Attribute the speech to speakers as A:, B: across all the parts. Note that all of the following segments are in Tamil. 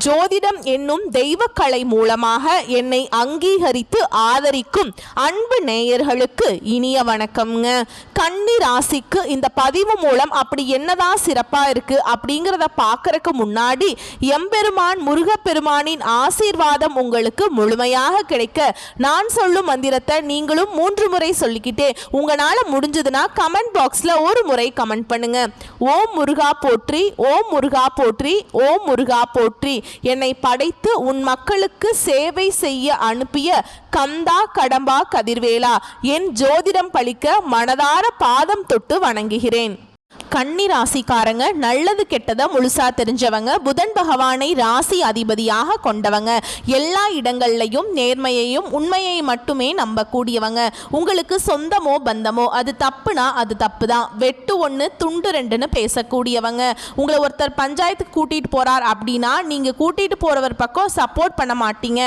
A: ஜோதிடம் என்னும் தெய்வக்கலை மூலமாக என்னை அங்கீகரித்து ஆதரிக்கும் அன்பு நேயர்களுக்கு இனிய வணக்கம்ங்க. கன்னி ராசிக்கு இந்த பதிவு மூலம் அப்படி என்னதான் சிறப்பா இருக்கு அப்படிங்கிறத பார்க்கறதுக்கு முன்னாடி எம்பெருமான் முருகப்பெருமானின் ஆசீர்வாதம் உங்களுக்கு முழுமையாக கிடைக்க நான் சொல்லும் மந்திரத்தை நீங்களும் 3 முறை சொல்லிக்கிட்டே உங்களால முடிஞ்சதுன்னா கமெண்ட் பாக்ஸ்ல ஒரு முறை கமெண்ட் பண்ணுங்க. ஓம் முருகா போற்றி, ஓம் முருகா போற்றி, ஓம் முருகா போற்றி. என்னை படைத்து உன் மக்களுக்கு சேவை செய்ய அனுப்பிய கந்தா கடம்பா கதிர்வேலா, என் ஜோதிடம் பழிக்க மனதார பாதம் தொட்டு வணங்குகிறேன். கன்னி ராசிக்காரங்க நல்லது கெட்டதை முழுசா தெரிஞ்சவங்க, புதன் பகவானை ராசி அதிபதியாக கொண்டவங்க, எல்லா இடங்கள்லையும் நேர்மையையும் உண்மையை மட்டுமே நம்பக்கூடியவங்க. உங்களுக்கு சொந்தமோ பந்தமோ அது தப்புனா அது தப்பு தான், வெட்டு 1 துண்டு 2ன்னு பேசக்கூடியவங்க. உங்களை ஒருத்தர் பஞ்சாயத்துக்கு கூட்டிட்டு போறார் அப்படின்னா நீங்க கூட்டிட்டு போறவர் பக்கம் சப்போர்ட் பண்ண மாட்டீங்க.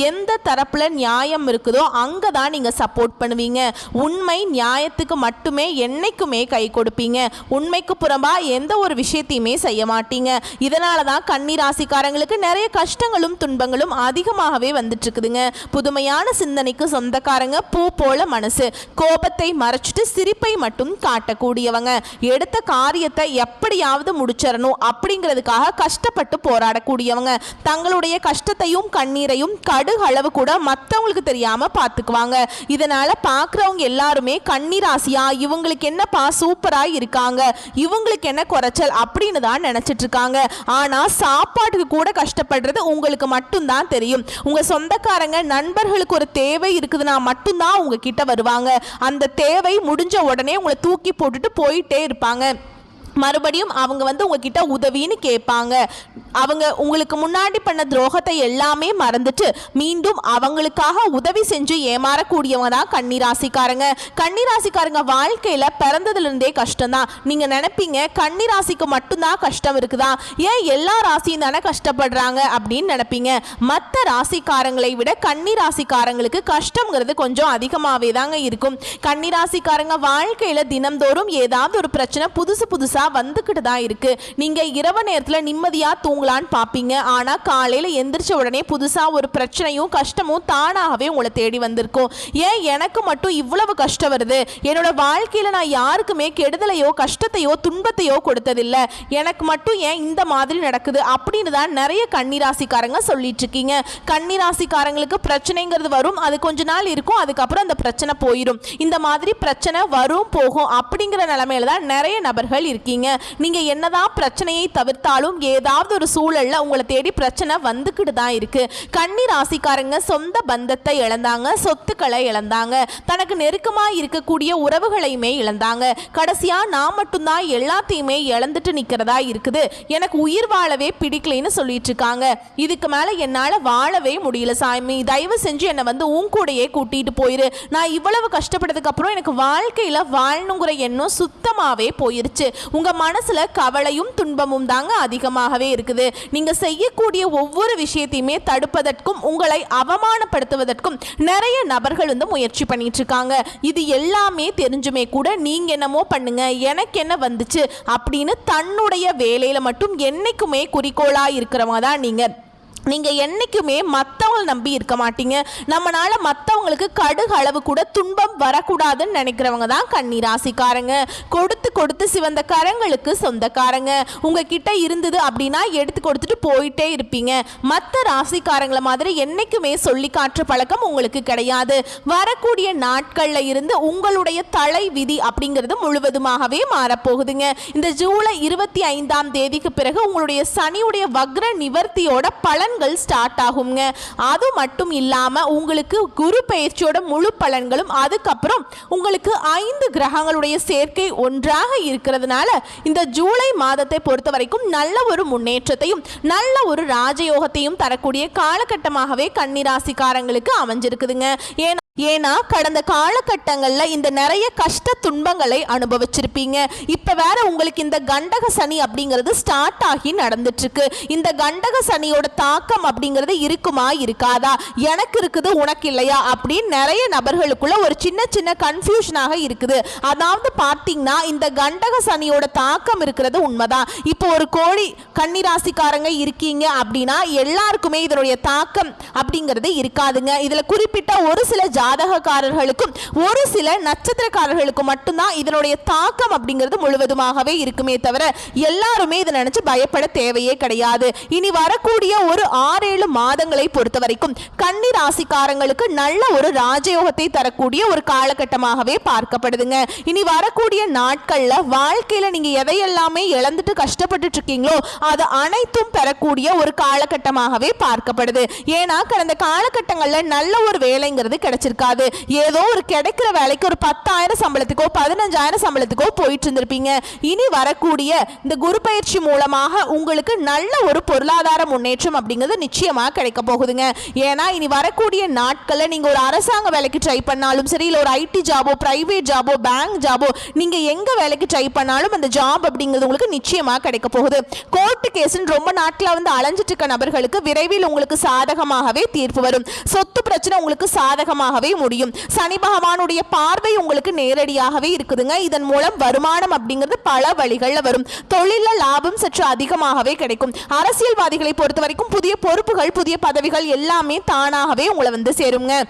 A: எந்த தரப்புல நியாயம் இருக்குதோ அங்கதான் நீங்க சப்போர்ட் பண்ணுவீங்க. உண்மை நியாயத்துக்கு மட்டுமே என்னைக்குமே கை கொடுப்பீங்க. உண்மைக்கு புறம்பா எந்த ஒரு விஷயத்தையுமே செய்ய மாட்டீங்க. இதனால தான் கன்னி ராசிக்காரங்களுக்கு நிறைய கஷ்டங்களும் துன்பங்களும் அதிகமாகவே வந்துட்டு இருக்குதுங்க. புதுமையான சிந்தனைக்கு சொந்தக்காரங்க, பூ போல மனசு, கோபத்தை மறைச்சிட்டு சிரிப்பை மட்டும் காட்டக்கூடியவங்க, எடுத்த காரியத்தை எப்படியாவது முடிச்சிடணும் அப்படிங்கிறதுக்காக கஷ்டப்பட்டு போராடக்கூடியவங்க, தங்களுடைய கஷ்டத்தையும் கண்ணீரையும் கடுகு அளவு கூட மற்றவங்களுக்கு தெரியாம பார்த்துக்குவாங்க. இதனால பார்க்குறவங்க எல்லாருமே கன்னி ராசியா இவங்களுக்கு என்னப்பா சூப்பரா இருக்காங்க, இவங்களுக்கு என்ன குறைச்சல் அப்படின்னு தான் நினைச்சிட்டு இருக்காங்க. ஆனா சாப்பாட்டுக்கு கூட கஷ்டப்படுறது உங்களுக்கு மட்டும்தான் தெரியும். உங்க சொந்தக்காரங்க நண்பர்களுக்கு ஒரு தேவை இருக்குதுன்னா மட்டும்தான் உங்ககிட்ட வருவாங்க. அந்த தேவை முடிஞ்ச உடனே உங்களை தூக்கி போட்டுட்டு போயிட்டே இருப்பாங்க. மறுபடியும் அவங்க உங்ககிட்ட உதவின்னு கேட்பாங்க. அவங்க உங்களுக்கு முன்னாடி பண்ண துரோகத்தை எல்லாமே மறந்துட்டு மீண்டும் அவங்களுக்காக உதவி செஞ்சு ஏமாறக்கூடியவங்க தான் கன்னிராசிக்காரங்க. கன்னிராசிக்காரங்க வாழ்க்கையில பிறந்ததுலேருந்தே கஷ்டம்தான். நீங்க நினைப்பீங்க கன்னிராசிக்கு மட்டும்தான் கஷ்டம் இருக்குதா, ஏன் எல்லா ராசியும் தானே கஷ்டப்படுறாங்க அப்படின்னு நினைப்பீங்க. மற்ற ராசிக்காரங்களை விட கன்னிராசிக்காரங்களுக்கு கஷ்டங்கிறது கொஞ்சம் அதிகமாகவே தாங்க இருக்கும். கன்னிராசிக்காரங்க வாழ்க்கையில தினம்தோறும் ஏதாவது ஒரு பிரச்சனை புதுசா வந்துக்கிட்டு தான் இருக்கு. நீங்க இரவு நேரத்துல நிம்மதியா தூங்கலான்னு பாப்பீங்க. ஆனா காலையில எந்திரிச்ச உடனே புதுசா ஒரு பிரச்சனையும் கஷ்டமும் தானாகவே உங்களை தேடி வந்திருக்கும். ஏன் எனக்கு மட்டும் இவ்வளவு கஷ்டம் வருது, என்னோட வாழ்க்கையில நான் யாருக்குமே கெடுதலையோ கஷ்டத்தையோ துன்பத்தையோ கொடுத்ததில்லை, எனக்கு மட்டும் ஏன் இந்த மாதிரி நடக்குது அப்படின்னு தான் நிறைய கன்னிராசிக்காரங்க சொல்லிட்டு இருக்கீங்க. கன்னிராசிக்காரங்களுக்கு பிரச்சனைங்கிறது வரும், அது கொஞ்ச நாள் இருக்கும், அதுக்கப்புறம் அந்த பிரச்சனை போயிடும். இந்த மாதிரி பிரச்சனை வரும் போகும் அப்படிங்கிற நிலைமையில தான் நிறைய நபர்கள் இருக்கீங்க. நீங்க என்னதான் பிரச்சனையை தவிர்த்தாலும் ஏதாவது ஒரு சூழல்ல உங்களை தேடி பிரச்சனை வந்துக்கிட்டு தான் இருக்கு. கன்னி ராசிக்காரங்க சொந்த பந்தத்தை இழந்தாங்க, சொத்துக்களை இழந்தாங்க, தனக்கு நெருக்கமா இருக்கக்கூடிய உறவுகளையுமே இழந்தாங்க. கடைசியா நான் மட்டும்தான் எல்லாத்தையுமே இழந்துட்டு நிக்கிறதா இருக்குது, எனக்கு உயிர் வாழவே பிடிக்கலைன்னு சொல்லிட்டு இருக்காங்க. இதுக்கு மேல என்னால வாழவே முடியல சாமி, தயவு செஞ்சு என்னை உன் கூடையே கூட்டிட்டு போயிரு, நான் இவ்வளவு கஷ்டப்பட்டதுக்கு அப்புறம் எனக்கு வாழ்க்கையில வாழணுங்கிற எண்ணம் சுத்தமாவே போயிருச்சு. உங்க மனசுல கவலையும் துன்பமும் தாங்க அதிகமாகவே இருக்குது. நீங்க செய்யக்கூடிய ஒவ்வொரு விஷயத்தையுமே தடுப்பதற்கும் உங்களை அவமானப்படுத்துவதற்கும் நிறைய நபர்கள் முயற்சி பண்ணிட்டு இருக்காங்க. இது எல்லாமே தெரிஞ்சுமே கூட நீங்க என்னமோ பண்ணுங்க எனக்கு என்ன வந்துச்சு அப்படின்னு தன்னுடைய வேலையில மட்டும் என்னைக்குமே குறிக்கோளா இருக்கிறவங்க தான் நீங்க என்னைக்குமே மற்றவங்களை நம்பி இருக்க மாட்டீங்க. நம்மளால மற்றவங்களுக்கு கடுகு அளவு கூட துன்பம் வரக்கூடாதுன்னு நினைக்கிறவங்க தான் கன்னி ராசிக்காரங்க. கொடுத்து கொடுத்து சிவந்த கரங்களுக்கு சொந்தக்காரங்க. உங்ககிட்ட இருந்தது அப்படின்னா எடுத்து கொடுத்துட்டு போயிட்டே இருப்பீங்க. மற்ற ராசிக்காரங்களை மாதிரி என்னைக்குமே சொல்லி காற்று பழக்கம் உங்களுக்கு கிடையாது. வரக்கூடிய நாட்கள்ல இருந்து உங்களுடைய தலை விதி அப்படிங்கிறது முழுவதுமாகவே மாறப்போகுதுங்க. இந்த ஜூலை 25ஆம் தேதிக்கு பிறகு உங்களுடைய சனியுடைய வக்ர நிவர்த்தியோட பலன் ஸ்டார்ட் ஆகுங்க. அது மட்டும் இல்லாம உங்களுக்கு குரு பயிற்சியோட முழு பலன்களும், அதுக்கப்புறம் உங்களுக்கு 5 கிரகங்களுடைய சேர்க்கை ஒன்றாக இருக்கிறதுனால இந்த ஜூலை மாதத்தை பொறுத்த வரைக்கும் நல்ல ஒரு முன்னேற்றத்தையும் நல்ல ஒரு ராஜயோகத்தையும் தரக்கூடிய காலகட்டமாகவே கன்னிராசிக்காரங்களுக்கு அமைஞ்சிருக்குதுங்க. ஏன்னா ஏன்னா கடந்த காலகட்டங்களில் இந்த நிறைய கஷ்ட துன்பங்களை அனுபவிச்சிருப்பீங்க. இப்போ வேற உங்களுக்கு இந்த கண்டக சனி அப்படிங்கிறது ஸ்டார்ட் ஆகி நடந்துட்டு இருக்கு. இந்த கண்டக சனியோட தாக்கம் அப்படிங்கிறது இருக்குமா இருக்காதா, எனக்கு இருக்குது உனக்கு இல்லையா அப்படின்னு நிறைய நபர்களுக்குள்ள ஒரு சின்ன சின்ன கன்ஃபியூஷனாக இருக்குது. அதாவது பார்த்தீங்கன்னா இந்த கண்டக சனியோட தாக்கம் இருக்கிறது உண்மைதான். இப்போ ஒரு கோடி கன்னிராசிக்காரங்க இருக்கீங்க அப்படின்னா எல்லாருக்குமே இதனுடைய தாக்கம் அப்படிங்கிறது இருக்காதுங்க. இதில் குறிப்பிட்ட ஒரு சில ஜாதகக்காரர்களுக்கும் ஒரு சில நட்சத்திரக்காரர்களுக்கும் மட்டும்தான் இதனுடைய தாக்கம் அப்படிங்கிறது முழுவதுமாகவே இருக்குமே தவிர எல்லாருமே இதை நினைச்சு பயப்பட தேவையே கிடையாது. இனி வரக்கூடிய ஒரு 6-7 மாதங்களை பொறுத்த வரைக்கும் கன்னி ராசிக்காரங்களுக்கு நல்ல ஒரு ராஜயோகத்தை தரக்கூடிய ஒரு காலகட்டமாகவே பார்க்கப்படுதுங்க. இனி வரக்கூடிய நாட்கள்ல வாழ்க்கையில நீங்க எதையெல்லாமே இழந்துட்டு கஷ்டப்பட்டு இருக்கீங்களோ அது அனைத்தும் பெறக்கூடிய ஒரு காலகட்டமாகவே பார்க்கப்படுது. ஏன்னா கடந்த காலகட்டங்கள்ல நல்ல ஒரு வேலைங்கிறது கிடைச்சிருக்கு. ஏதோ ஒரு கிடைக்கிற வேலைக்கு ஒரு 10,000 சம்பளத்துக்கோ 15,000 சம்பளத்துக்கோ போயிட்டு இருந்திருப்பீங்க. இனி வரக்கூடிய இந்த குரு பயிற்சி மூலமாக உங்களுக்கு நல்ல ஒரு பொருளாதார முன்னேற்றம் அப்படிங்கிறது நிச்சயமா கிடைக்க போகுதுங்க. ஏன்னா இனி வரக்கூடிய நாட்கள்ல நீங்க ஒரு அரசாங்க வேலைக்கு ட்ரை பண்ணாலும் சரி, இல்ல ஒரு ஐடி ஜாபோ, பிரைவேட் ஜாபோ, பேங்க் ஜாபோ, நீங்க எங்க வேலைக்கு ட்ரை பண்ணாலும் அந்த ஜாப் அப்படிங்கிறது உங்களுக்கு நிச்சயமா கிடைக்க போகுது. கோர்ட்டு கேஸ்ன்னு ரொம்ப நாட்களா வந்து அலைஞ்சிட்டு இருக்க நபர்களுக்கு விரைவில் உங்களுக்கு சாதகமாகவே தீர்ப்பு வரும். சொத்து பிரச்சனை உங்களுக்கு சாதகமாகவே முடியும். சனி பகவானுடைய பார்வை உங்களுக்கு நேரடியாகவே இருக்குதுங்க. இதன் மூலம் வருமானம் அப்படிங்கிறது பல வழிகளில் வரும். தொழில லாபம் சற்று அதிகமாகவே கிடைக்கும். அரசியல்வாதிகளை பொறுத்த வரைக்கும் புதிய பொறுப்புகள், புதிய பதவிகள் எல்லாமே தானாகவே உங்களை வந்து சேருங்க.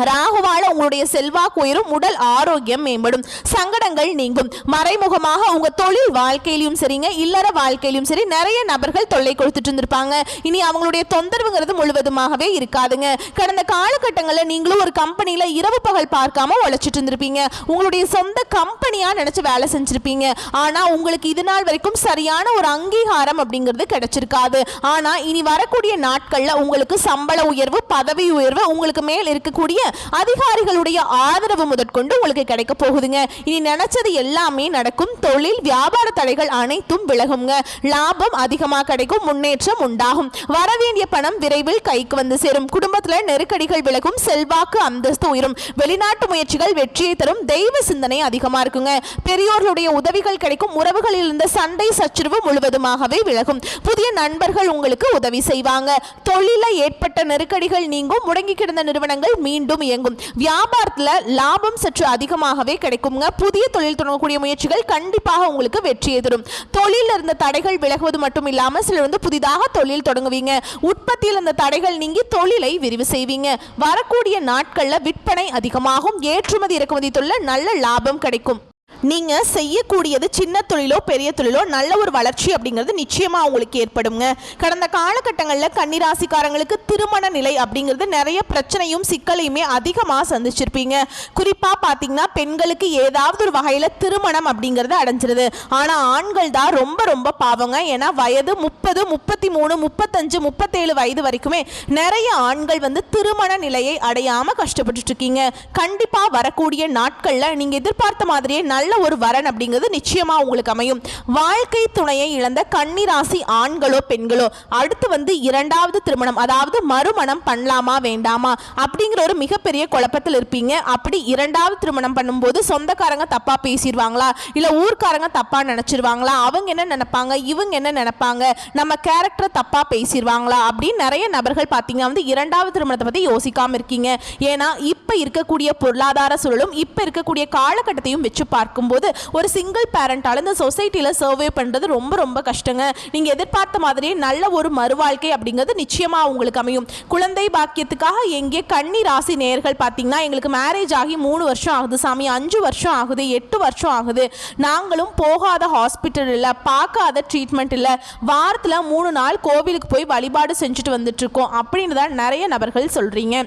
A: ராகுவால உங்களுடைய செல்வாக்கு உயரும், உடல் ஆரோக்கியம் மேம்படும், சங்கடங்கள் நீங்கும். மறைமுகமாக உங்க தொழில் வாழ்க்கையிலும் சரிங்க, இல்லற வாழ்க்கையிலும் சரி நிறைய நபர்கள் தொல்லை கொடுத்துட்டு இருந்திருப்பாங்க. இனி அவங்களுடைய தொந்தரவுங்கிறது முழுவதுமாகவே இருக்காதுங்க. கடந்த காலகட்டங்களில் நீங்களும் ஒரு கம்பெனியில இரவு பகல் பார்க்காம உழைச்சிட்டு இருந்திருப்பீங்க. உங்களுடைய சொந்த கம்பெனியா நினைச்சு வேலை செஞ்சிருப்பீங்க. ஆனா உங்களுக்கு இது நாள் வரைக்கும் சரியான ஒரு அங்கீகாரம் அப்படிங்கிறது கிடைச்சிருக்காது. ஆனா இனி வரக்கூடிய நாட்கள்ல உங்களுக்கு சம்பள உயர்வு, பதவி உயர்வு, உங்களுக்கு மேல் இருக்கக்கூடிய அதிகாரிகளுடைய ஆதரவு முதற்கொண்டு உங்களுக்கு கிடைக்க போகுதுங்க. இனி நினைச்சது எல்லாமே நடக்கும். தொழில் வியாபார தடைகள் அனைத்தும் விலகுங்க. லாபம் அதிகமாக கிடைக்கும், முன்னேற்றம் உண்டாகும். வரவேண்டிய பணம் விரைவில் கைக்கு வந்து சேரும். குடும்பத்தில் நெருக்கடிகள் விலகும், செல்வாக்கு அந்தஸ்து உயரும். வெளிநாட்டு முயற்சிகள் வெற்றியை தரும். தெய்வ சிந்தனை அதிகமா இருக்குங்க. பெரியோர்களுடைய உதவிகள் கிடைக்கும். உறவுகளில் இருந்த சண்டை சச்சரவு முழுவதுமாகவே விலகும். புதிய நண்பர்கள் உங்களுக்கு உதவி செய்வாங்க. தொழில ஏற்பட்ட நெருக்கடிகள் நீங்கும். முடங்கி கிடந்த நிறுவனங்கள் மீண்டும் இயங்கும். வியாபாரத்துல லாபம் சற்று அதிகமாகவே கிடைக்குங்க. புதிய தொழில் தொடங்கக்கூடிய முயற்சிகள் கண்டிப்பாக உங்களுக்கு வெற்றியை தரும். தொழில இருந்த தடைகள் விலகுவது மட்டும் இல்லாம சிலர் வந்து புதிதாக தொழில் தொடங்குவீங்க. உற்பத்தியில் இருந்த தடைகள் நீங்கி தொழிலை விரிவு செய்வீங்க. வரக்கூடிய நாட்கள்ல விற்பனை அதிகமாகும். ஏற்றுமதி இறக்குமதி தொழில நல்ல லாபம் கிடைக்கும். நீங்க செய்யக்கூடியது சின்ன தொழிலோ பெரிய தொழிலோ நல்ல ஒரு வளர்ச்சி அப்படிங்கிறது நிச்சயமா உங்களுக்கு ஏற்படுங்க. கடந்த காலகட்டங்களில் கன்னிராசிக்காரங்களுக்கு திருமண நிலை அப்படிங்கிறது நிறைய பிரச்சனையும் சிக்கலையுமே அதிகமாக சந்திச்சிருப்பீங்க. குறிப்பா பார்த்தீங்கன்னா பெண்களுக்கு ஏதாவது ஒரு வகையில் திருமணம் அப்படிங்கிறது அடைஞ்சிருது. ஆனால் ஆண்கள் தான் ரொம்ப ரொம்ப பாவங்க. ஏன்னா வயது 30, 33, 35, 37 வயது வரைக்குமே நிறைய ஆண்கள் வந்து திருமண நிலையை அடையாம கஷ்டப்பட்டு இருக்கீங்க. கண்டிப்பா வரக்கூடிய நாட்கள்ல நீங்க எதிர்பார்த்த மாதிரியே நல்ல ஒரு வரன் அப்படிங்கிறது நிச்சயமா உங்களுக்கு அமையும். வாழ்க்கை துணையை இழந்த கன்னிராசி ஆண்களோ பெண்களோ அடுத்து வந்து இரண்டாவது திருமணம், அதாவது மறுமணம் பண்ணலாமா வேண்டாமா அப்படிங்கிற ஒரு மிகப்பெரிய குழப்பத்தில் இருப்பீங்க. அப்படி இரண்டாவது திருமணம் பண்ணும்போது சொந்தக்காரங்க தப்பா பேசிடுவாங்களா, இல்ல ஊர்க்காரங்க தப்பா நினைச்சிருவாங்களா, அவங்க என்ன நினைப்பாங்க, இவங்க என்ன நினைப்பாங்க, நம்ம கேரக்டர் தப்பா பேசிடுவாங்களா அப்படின்னு நிறைய நபர்கள் பார்த்தீங்கன்னா வந்து இரண்டாவது திருமணத்தை பத்தி யோசிக்காம இருக்கீங்க. ஏன்னா இப்ப இருக்கக்கூடிய பொருளாதார சூழலும் இப்ப இருக்கக்கூடிய காலகட்டத்தையும் வச்சு பார்க்கும்போது ஒரு சிங்கிள் பேரண்டால இந்த சொசைட்டில சர்வே பண்றது ரொம்ப ரொம்ப கஷ்டங்க. நீங்க எதிர்பார்த்த மாதிரியே நல்ல ஒரு மறுவாழ்க்கை அப்படிங்கிறது நிச்சயமா உங்களுக்கு அமையும். குழந்தை பாக்கியத்துக்காக எங்கே கன்னி ராசி நேயர்கள் பார்த்தீங்கன்னா எங்களுக்கு மேரேஜ் ஆகி 3 வருஷம் ஆகுது சாமி, 5 வருஷம் ஆகுது, 8 வருஷம் ஆகுது, நாங்களும் போகாத ஹாஸ்பிட்டல் இல்லை, பார்க்காத ட்ரீட்மெண்ட் இல்லை, வாரத்தில் 3 நாள் கோவிலுக்கு போய் வழிபாடு செஞ்சுட்டு வந்துட்டு இருக்கோம் அப்படின்னு தான் நிறைய நபர்கள் சொல்றீங்க.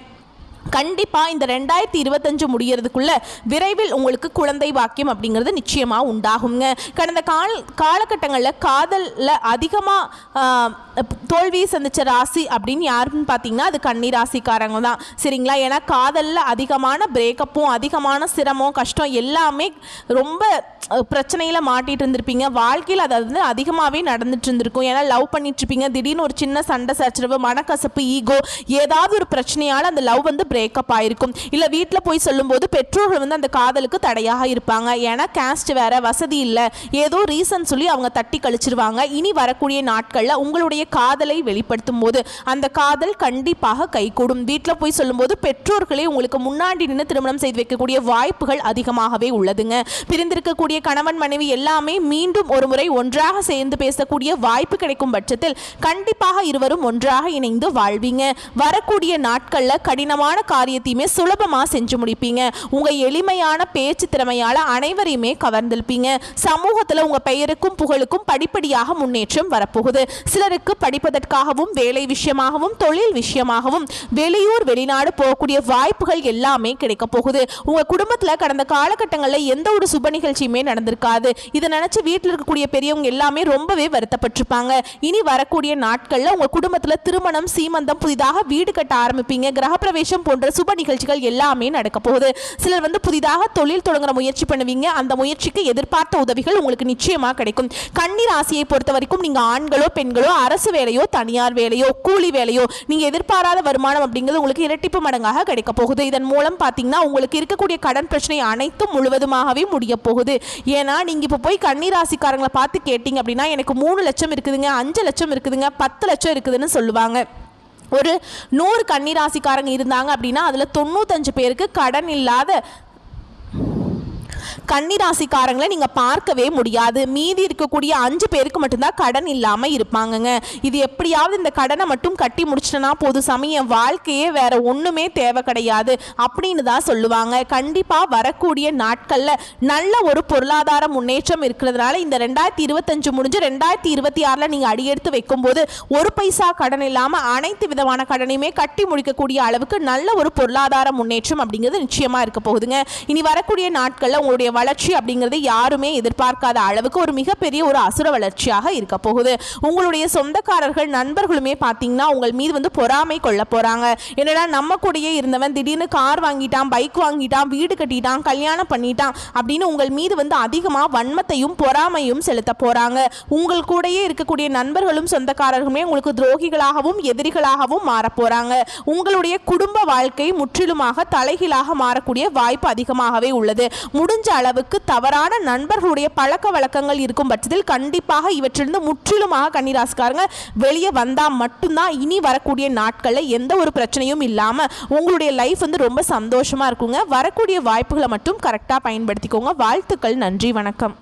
A: கண்டிப்பாக இந்த 2025 முடியறதுக்குள்ள விரைவில் உங்களுக்கு குழந்தை பாக்கியம் அப்படிங்கிறது நிச்சயமாக உண்டாகுங்க. கடந்த காலகட்டங்களில் காதலில் அதிகமாக தோல்வியை சந்தித்த ராசி அப்படின்னு யாருன்னு பார்த்தீங்கன்னா அது கன்னி ராசிக்காரங்க தான். சரிங்களா? ஏன்னா காதலில் அதிகமான பிரேக்கப்பும் அதிகமான சிரமம் கஷ்டம் எல்லாமே ரொம்ப பிரச்சனையில் மாட்டிகிட்டு இருந்திருப்பீங்க. வாழ்க்கையில் அது வந்து அதிகமாகவே நடந்துட்டு இருந்திருக்கும். ஏன்னா லவ் பண்ணிட்டு இருப்பீங்க, திடீர்னு ஒரு சின்ன சண்டை சச்சரவு, மனக்கசப்பு, ஈகோ, ஏதாவது ஒரு பிரச்சனையால் அந்த லவ் வந்து பிரேக்கப் ஆயிருக்கும். இல்லை வீட்டில் போய் சொல்லும்போது பெற்றோர்கள் வந்து அந்த காதலுக்கு தடையாக இருப்பாங்க. ஏன்னா கேஸ்ட் வேற, வசதி இல்லை, ஏதோ ரீசன் சொல்லி அவங்க தட்டி கழிச்சிருவாங்க. இனி வரக்கூடிய நாட்களில் உங்களுடைய காதலை வெளிப்படுத்தும் போது அந்த காதல் கண்டிப்பாக கைகூடும். வீட்டில் போய் சொல்லும்போது பெற்றோர்களே உங்களுக்கு முன்னாடி நின்று திருமணம் செய்து வைக்கக்கூடிய வாய்ப்புகள் அதிகமாகவே உள்ளதுங்க. பிரிந்திருக்கக்கூடிய கணவன் மனைவி எல்லாமே மீண்டும் ஒரு முறை ஒன்றாக சேர்ந்து பேசக்கூடிய வாய்ப்பு கிடைக்கும் பட்சத்தில் கண்டிப்பாக இருவரும் ஒன்றாக இணைந்து வாழ்வீங்க. வரக்கூடிய நாட்களில் கடினமான காரியத்தையுமே சுலபமாக செஞ்சு முடிப்பீங்க. உங்க எளிமையான பேச்சு திறமையால அனைவரையுமே கவர்ந்திருப்பீங்க. சமூகத்தில் உங்க பெயருக்கும் புகழுக்கும் படிப்படியாக முன்னேற்றம் வரப்போகுது. சிலருக்கு படிப்பதற்காகவும் வேலை விஷயமாகவும் தொழில் விஷயமாகவும் வெளியூர் வெளிநாடு போகக்கூடிய வாய்ப்புகள் எல்லாமே கிடைக்க போகுது. உங்க குடும்பத்தில் கடந்த காலகட்டங்களில் எந்த ஒரு சுப நிகழ்ச்சியுமே நடந்திருக்காது. இதை நினைச்சு வீட்டில் இருக்கக்கூடிய பெரியவங்க எல்லாமே ரொம்பவே வருத்தப்பட்டிருப்பாங்க. இனி வரக்கூடிய நாட்களில் உங்க குடும்பத்தில் திருமணம், சீமந்தம், புதிதாக வீடு கட்ட ஆரம்பிப்பீங்க. கிரகப்பிரவேசம் போன்ற சுப நிகழ்ச்சிகள் எல்லாமே நடக்க போகுது. சிலர் வந்து புதிதாக தொழில் தொடங்குற முயற்சி பண்ணுவீங்க. அந்த முயற்சிக்கு எதிர்பார்த்த உதவிகள் உங்களுக்கு நிச்சயமாக கிடைக்கும். கன்னி ராசியை பொறுத்த வரைக்கும் நீங்க ஆண்களோ பெண்களோ, அரசு வேலையோ தனியார் வேலையோ கூலி வேலையோ, நீங்க எதிர்பாராத வருமானம் அப்படிங்கிறது உங்களுக்கு இரட்டிப்பு மடங்காக கிடைக்க போகுது. இதன் மூலம் பார்த்தீங்கன்னா உங்களுக்கு இருக்கக்கூடிய கடன் பிரச்சனை அனைத்தும் முழுவதுமாகவே முடிய போகுது. ஏன்னா நீங்க இப்போ போய் கன்னி ராசிக்காரங்களை பார்த்து கேட்டீங்க அப்படின்னா எனக்கு 3 லட்சம் இருக்குதுங்க, 5 லட்சம் இருக்குதுங்க, 10 லட்சம் இருக்குதுன்னு சொல்லுவாங்க. ஒரு 100 கன்னி ராசிக்காரங்க இருந்தாங்க அப்படின்னா அதில் 95 பேருக்கு கடன் இல்லாத கன்னிராசிக்காரங்களை நீங்க பார்க்கவே முடியாது. மீதி இருக்கக்கூடிய 5 பேருக்கு மட்டும்தான் கடன் இல்லாம இருப்பாங்கங்க. இது எப்படியாவது இந்த கடனை மட்டும் கட்டி முடிச்சிட்டனா போது சமயம் வாழ்க்கையே வேற ஒண்ணுமே தேவை கிடையாது அப்படின்னு தான் சொல்லுவாங்க. கண்டிப்பா வரக்கூடிய நாட்கள்ல நல்ல ஒரு பொருளாதார முன்னேற்றம் இருக்கிறதுனால இந்த 2025 முடிஞ்சு 2026ல நீங்க அடியெடுத்து வைக்கும் போது ஒரு பைசா கடன் இல்லாம அனைத்து விதமான கடனையுமே கட்டி முடிக்கக்கூடிய அளவுக்கு நல்ல ஒரு பொருளாதார முன்னேற்றம் அப்படிங்கிறது நிச்சயமா இருக்க போகுதுங்க. இனி வரக்கூடிய நாட்கள்ல உங்களுடைய வளர்ச்சி அப்படிங்கிறது யாருமே எதிர்பார்க்காத அளவுக்கு ஒரு மிகப்பெரிய ஒரு அசுர வளர்ச்சியாக இருக்க போகுது. உங்களுடைய சொந்தக்காரர்கள், நண்பர்களுமே பார்த்தீங்கன்னா உங்கள் மீது வந்து பொறாமை கொள்ள போறாங்க. என்னடா நம்ம கூடயே இருந்தவன் திடீர்னு கார் வாங்கிட்டான், பைக் வாங்கிட்டான், வீடு கட்டிட்டான், கல்யாணம் பண்ணிட்டான் அப்படின்னு உங்கள் மீது வந்து அதிகமாக வன்மத்தையும் பொறாமையும் செலுத்த போறாங்க. உங்கள் கூடயே இருக்கக்கூடிய நண்பர்களும் சொந்தக்காரர்களுமே உங்களுக்கு துரோகிகளாகவும் எதிரிகளாகவும் மாற போறாங்க. உங்களுடைய குடும்ப வாழ்க்கை முற்றிலுமாக தலைகீழாக மாறக்கூடிய வாய்ப்பு அதிகமாகவே உள்ளது. முடிஞ்ச அளவுக்கு தவறான நண்பர்களுடைய பழக்க வழக்கங்கள் இருக்கும் பட்சத்தில் கண்டிப்பாக இவற்றிலிருந்து முற்றிலுமாக கன்னிராசிக்காரங்க வெளியே வந்தால் மட்டும்தான் இனி வரக்கூடிய நாட்களில் எந்த ஒரு பிரச்சனையும் இல்லாமல் உங்களுடைய லைஃப் வந்து ரொம்ப சந்தோஷமாக இருக்குங்க. வரக்கூடிய வாய்ப்புகளை மட்டும் கரெக்டாக பயன்படுத்திக்கோங்க. வாழ்த்துக்கள். நன்றி. வணக்கம்.